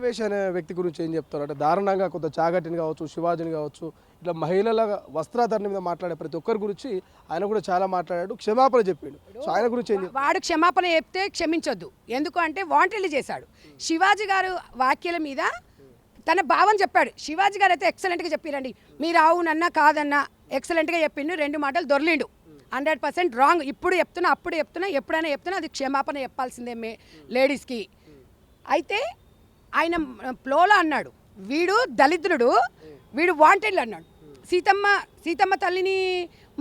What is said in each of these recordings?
అన్వేష్ అనే వ్యక్తి గురించి ఏం చెప్తారు? అంటే దారుణంగా కొంత చాగటిని కావచ్చు, శివాజీని కావచ్చు, ఇట్లా మహిళల వస్త్రాధరణ మీద మాట్లాడే ప్రతి ఒక్కరి గురించి ఆయన కూడా చాలా మాట్లాడాడు, క్షమాపణ చెప్పిండు. సో ఆయన గురించి ఏం చెప్తారు? వాడు క్షమాపణ చెప్తే క్షమించొద్దు. ఎందుకు అంటే వాంటెడ్లీ చేశాడు. శివాజీ గారు వ్యాఖ్యల మీద తన భావం చెప్పాడు. శివాజీ గారు అయితే ఎక్సలెంట్గా చెప్పారండి. మీరు అవునన్నా కాదన్నా ఎక్సలెంట్గా చెప్పిండు. 2 మాటలు దొర్లిండు. 100% రాంగ్. ఇప్పుడు చెప్తున్నా, అప్పుడు చెప్తున్నా, ఎప్పుడైనా చెప్తున్నా, అది క్షమాపణ చెప్పాల్సిందే లేడీస్కి. అయితే ఆయన ఫ్లోలో అన్నాడు, వీడు దళిద్రుడు, వీడు వాంటెడ్లు అన్నాడు. సీతమ్మ తల్లిని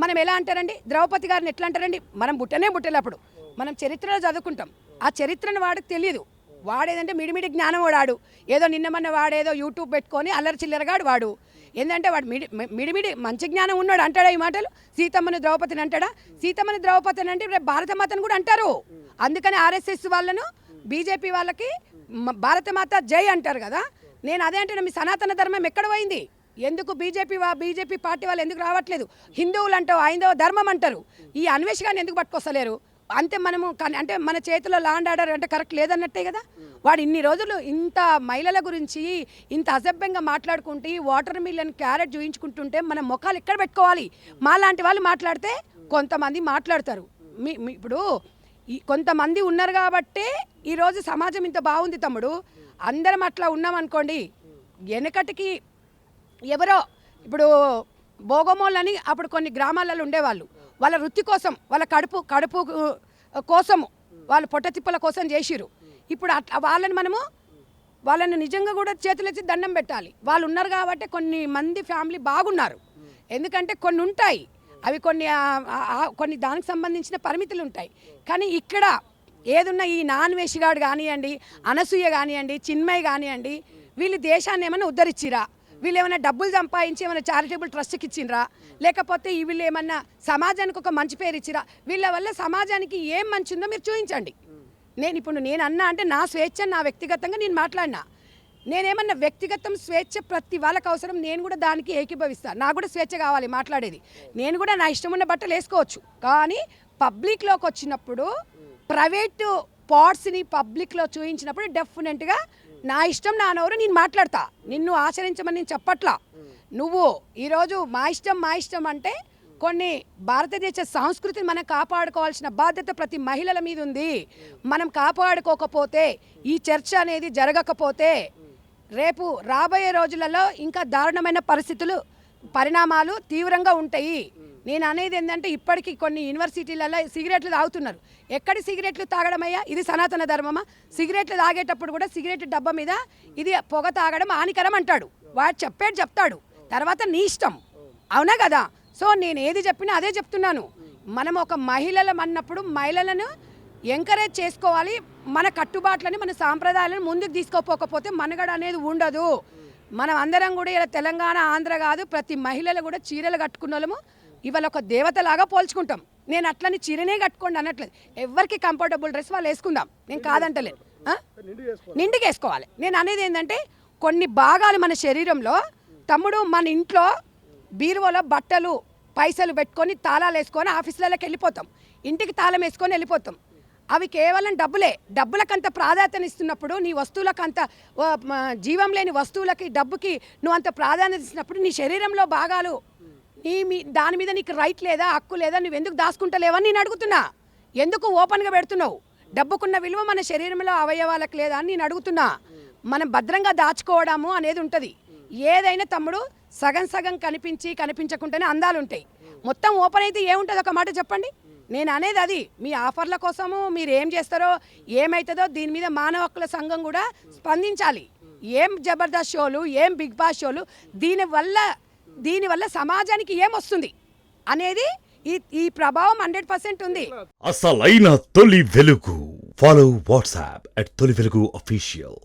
మనం ఎలా అంటారండి? ద్రౌపది గారిని ఎట్లా అంటారండి? మనం బుట్టలేప్పుడు మనం చరిత్రలో చదువుకుంటాం. ఆ చరిత్రను వాడికి తెలియదు. వాడేదంటే మిడిమిడి జ్ఞానం వాడాడు. ఏదో నిన్నమన్న వాడేదో యూట్యూబ్ పెట్టుకొని అల్లరి చిల్లరగాడు వాడు. ఏంటంటే వాడు మిడిమిడి మంచి జ్ఞానం ఉన్నాడు. అంటాడా ఈ మాటలు? సీతమ్మని ద్రౌపదిని అంటాడా? సీతమ్మని ద్రౌపదిని అంటే రేపు భారతమాతను కూడా అంటారు. అందుకని ఆర్ఎస్ఎస్ వాళ్ళను, బీజేపీ వాళ్ళకి భారతమాత జై అంటారు కదా. నేను అదే అంటే మీ సనాతన ధర్మం ఎక్కడ పోయింది? ఎందుకు బీజేపీ పార్టీ వాళ్ళు ఎందుకు రావట్లేదు? హిందువులు అంటావు, హైందవ ధర్మం అంటారు. ఈ అన్వేష్ గారిని ఎందుకు పట్టుకొస్తలేరు? అంతే మనము అంటే మన చేతిలో లాండ్ ఆర్డర్ అంటే కరెక్ట్ లేదన్నట్టే కదా. వాడు ఇన్ని రోజులు ఇంత మహిళల గురించి ఇంత అసభ్యంగా మాట్లాడుకుంటూ వాటర్ మిల్లన్ క్యారెట్ చూయించుకుంటుంటే మన ముఖాలు ఎక్కడ పెట్టుకోవాలి? మా లాంటి వాళ్ళు మాట్లాడితే కొంతమంది మాట్లాడతారు. ఇప్పుడు కొంతమంది ఉన్నారు కాబట్టే ఈరోజు సమాజం ఇంత బాగుంది తమ్ముడు. అందరం అట్లా ఉన్నామనుకోండి, వెనకటికి ఎవరో ఇప్పుడు భోగమోళ్ళని అప్పుడు కొన్ని గ్రామాలలో ఉండేవాళ్ళు. వాళ్ళ వృత్తి కోసం, వాళ్ళ కడుపు కోసము, వాళ్ళ పొట్టతిప్పల కోసం చేసిరు. ఇప్పుడు అట్లా వాళ్ళని నిజంగా కూడా చేతులెత్తి దండం పెట్టాలి. వాళ్ళు ఉన్నారు కాబట్టి కొన్ని మంది ఫ్యామిలీ బాగున్నారు. ఎందుకంటే కొన్ని ఉంటాయి, అవి కొన్ని దానికి సంబంధించిన పరిమితులు ఉంటాయి. కానీ ఇక్కడ ఏదున్నా ఈ నాన్ వేషగాడు కానివ్వండి, అనసూయ కానివ్వండి, చిన్మయ్ కానివ్వండి, వీళ్ళు దేశాన్ని ఏమైనా ఉద్ధరించిరా? వీళ్ళు ఏమైనా డబ్బులు సంపాదించి ఏమైనా చారిటబుల్ ట్రస్ట్కి ఇచ్చిండ్రా? లేకపోతే వీళ్ళు ఏమన్నా సమాజానికి ఒక మంచి పేరు ఇచ్చిరా? వీళ్ళ వల్ల సమాజానికి ఏం మంచి ఉందో మీరు చూపించండి. నేను అన్నా అంటే నా స్వేచ్ఛ, నా వ్యక్తిగతంగా నేను మాట్లాడినా. నేనేమన్నా వ్యక్తిగతం స్వేచ్ఛ ప్రతి వాళ్ళకి అవసరం. నేను కూడా దానికి ఏకీభవిస్తాను. నాకు కూడా స్వేచ్ఛ కావాలి మాట్లాడేది. నేను కూడా నా ఇష్టం ఉన్న బట్టలు వేసుకోవచ్చు. కానీ పబ్లిక్లోకి వచ్చినప్పుడు, ప్రైవేటు పార్ట్స్ని పబ్లిక్లో చూపించినప్పుడు డెఫినెట్గా నా ఇష్టం, నా నోరు నేను మాట్లాడతా. నిన్ను ఆచరించమని నేను చెప్పట్లా. నువ్వు ఈరోజు మా ఇష్టం అంటే కొన్ని భారతదేశ సంస్కృతిని మనం కాపాడుకోవాల్సిన బాధ్యత ప్రతి మహిళల మీద ఉంది. మనం కాపాడుకోకపోతే, ఈ చర్చ అనేది జరగకపోతే రేపు రాబోయే రోజులలో ఇంకా దారుణమైన పరిణామాలు తీవ్రంగా ఉంటాయి. నేను అనేది ఏంటంటే ఇప్పటికీ కొన్ని యూనివర్సిటీలలో సిగరెట్లు తాగుతున్నారు. ఎక్కడి సిగరెట్లు తాగడమయ్యా? ఇది సనాతన ధర్మమా? సిగరెట్లు తాగేటప్పుడు కూడా సిగరెట్ డబ్బా మీద ఇది పొగ తాగడం హానికరం అంటాడు. వాడు చెప్తాడు, తర్వాత నీ ఇష్టం. అవునా కదా? సో నేను ఏది చెప్పినా అదే చెప్తున్నాను. మనం ఒక మహిళలం అన్నప్పుడు మహిళలను ఎంకరేజ్ చేసుకోవాలి. మన కట్టుబాట్లని, మన సాంప్రదాయాలను ముందుకు తీసుకోపోకపోతే మనుగడ అనేది ఉండదు. మనం అందరం కూడా ఇలా తెలంగాణ, ఆంధ్ర కాదు, ప్రతి మహిళలు కూడా చీరలు కట్టుకున్న వాళ్ళము ఇవాళ ఒక దేవతలాగా పోల్చుకుంటాం. నేను అట్లని చీరనే కట్టుకోండి అనట్లేదు. ఎవరికి కంఫర్టబుల్ డ్రెస్ వాళ్ళు వేసుకుందాం, నేను కాదంటలేదు. నిండుగా వేసుకోవాలి. నేను అనేది ఏంటంటే కొన్ని భాగాలు మన శరీరంలో, తమ్ముడు మన ఇంట్లో బీరువాలో బట్టలు పైసలు పెట్టుకొని తాళాలు వేసుకొని ఆఫీసులలోకి వెళ్ళిపోతాం, ఇంటికి తాళం వేసుకొని వెళ్ళిపోతాం. అవి కేవలం డబ్బులకంత ప్రాధాన్యత ఇస్తున్నప్పుడు, నీ వస్తువులకు అంత జీవం లేని వస్తువులకి, డబ్బుకి నువ్వు అంత ప్రాధాన్యత ఇస్తున్నప్పుడు నీ శరీరంలో భాగాలు దాని మీద నీకు రైట్ లేదా, హక్కు లేదా? నువ్వు ఎందుకు దాచుకుంటలేవని నేను అడుగుతున్నా. ఎందుకు ఓపెన్గా పెడుతున్నావు? డబ్బుకున్న విలువ మన శరీరంలో అవయవాలకు లేదా అని నేను అడుగుతున్నా. మనం భద్రంగా దాచుకోవడము అనేది ఉంటుంది. ఏదైనా తమ్ముడు సగం కనిపించకుండానే అందాలు ఉంటాయి. మొత్తం ఓపెన్ అయితే ఏముంటుంది? ఒక మాట చెప్పండి. నేను అనేది అది. మీ ఆఫర్ల కోసము మీరు ఏం చేస్తారో, ఏమవుతుందో దీని మీద మానవ హక్కుల సంఘం కూడా స్పందించాలి. ఏం జబర్దస్త్ షోలు, ఏం బిగ్ బాస్ షోలు, దీనివల్ల సమాజానికి ఏమొస్తుంది అనేది ఈ ప్రభావం 100% ఉంది. అసలైన తొలి వెలుగు. ఫాలో వాట్సాప్ @తొలి వెలుగు official.